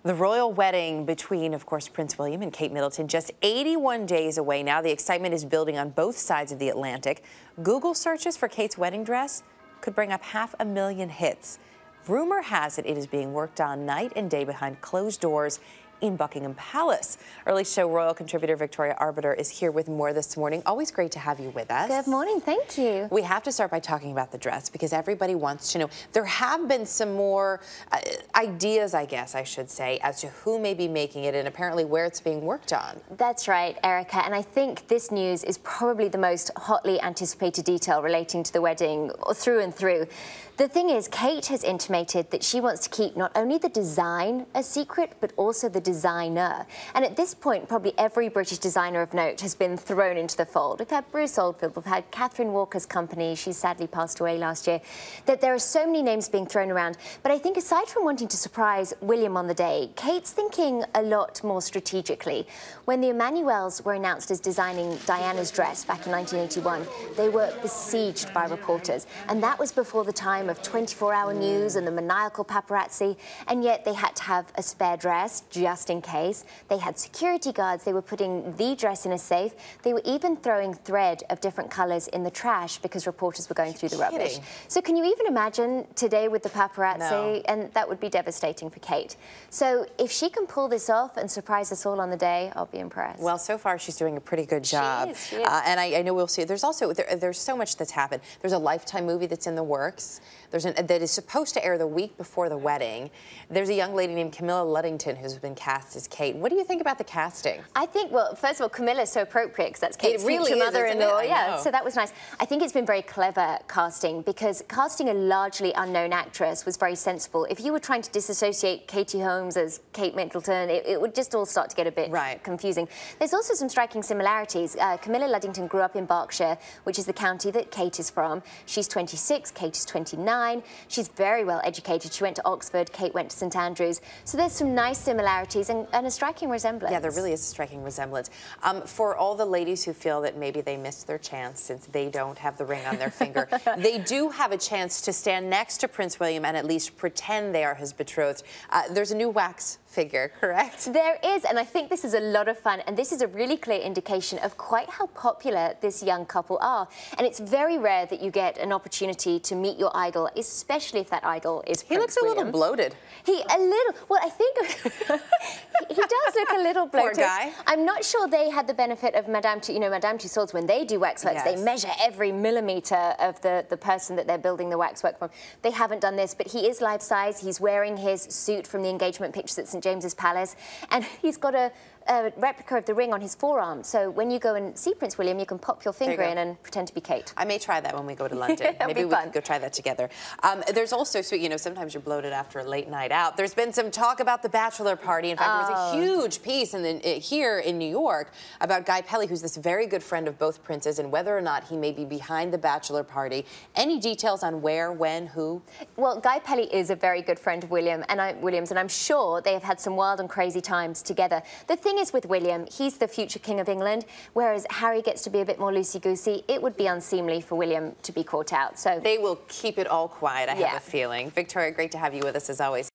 The royal wedding between, of course, Prince William and Kate Middleton just 81 days away now. The excitement is building on both sides of the Atlantic. Google searches for Kate's wedding dress could bring up 500,000 hits. Rumor has it is being worked on night and day behind closed doors in Buckingham Palace. Early show royal contributor Victoria Arbiter is here with more this morning. Always great to have you with us. Good morning, thank you. We have to start by talking about the dress because everybody wants to know. There have been some more ideas, I guess I should say, as to who may be making it and apparently where it's being worked on. That's right, Erica, and I think this news is probably the most hotly anticipated detail relating to the wedding through and through. The thing is, Kate has intimated that she wants to keep not only the design a secret, but also the designer. And at this point, probably every British designer of note has been thrown into the fold. We've had Bruce Oldfield, we've had Catherine Walker's company, she sadly passed away last year, that there are so many names being thrown around. But I think aside from wanting to surprise William on the day, Kate's thinking a lot more strategically. When the Emmanuels were announced as designing Diana's dress back in 1981, they were besieged by reporters. And that was before the time of 24-hour news and the maniacal paparazzi, and yet they had to have a spare dress just in case. They had security guards, they were putting the dress in a safe, they were even throwing thread of different colours in the trash because reporters were going through the rubbish. So can you even imagine today with the paparazzi? No. And that would be devastating for Kate. So if she can pull this off and surprise us all on the day, I'll be impressed. Well, so far she's doing a pretty good job. She is. And I know we'll see. There's also, there's so much that's happened. There's a Lifetime movie that's in the works. That is supposed to air the week before the wedding. There's a young lady named Camilla Luddington who's been cast as Kate. What do you think about the casting? I think, well, first of all, Camilla's so appropriate because that's Kate's really future mother-in-law. Yeah, know. so that was nice. I think it's been very clever casting because casting a largely unknown actress was very sensible. If you were trying to disassociate Katie Holmes as Kate Middleton, it would just all start to get a bit confusing. There's also some striking similarities. Camilla Luddington grew up in Berkshire, which is the county that Kate is from. She's 26, Kate is 29. She's very well educated. She went to Oxford, Kate went to St Andrews. So there's some nice similarities and a striking resemblance. Yeah, there really is a striking resemblance. For all the ladies who feel that maybe they missed their chance since they don't have the ring on their finger, they do have a chance to stand next to Prince William and at least pretend they are his betrothed. There's a new wax figure, correct? There is, and I think this is a lot of fun, and this is a really clear indication of quite how popular this young couple are. And it's very rare that you get an opportunity to meet your idol, especially if that idol is Prince William. He looks a little bloated. Well, I think he does look a little bloated. Poor guy. I'm not sure they had the benefit of Madame Tussauds when they do waxworks. They measure every millimetre of the person that they're building the waxwork from. They haven't done this, but he is life-size. He's wearing his suit from the engagement pictures at St James's Palace, and he's got a replica of the ring on his forearm. So when you go and see Prince William, you can pop your finger in and pretend to be Kate. I may try that when we go to London. Maybe we can go try that together. There's also, you know, sometimes you're bloated after a late night out. There's been some talk about the bachelor party. In fact, there was a huge piece here in New York about Guy Pelly, who's this very good friend of both princes, and whether or not he may be behind the bachelor party. Any details on where, when, who? Well, Guy Pelly is a very good friend of Williams, and I'm sure they have had some wild and crazy times together. The thing is with William, he's the future King of England, whereas Harry gets to be a bit more loosey-goosey. It would be unseemly for William to be caught out. So they will keep it all quiet, I have a feeling. Victoria, great to have you with us as always.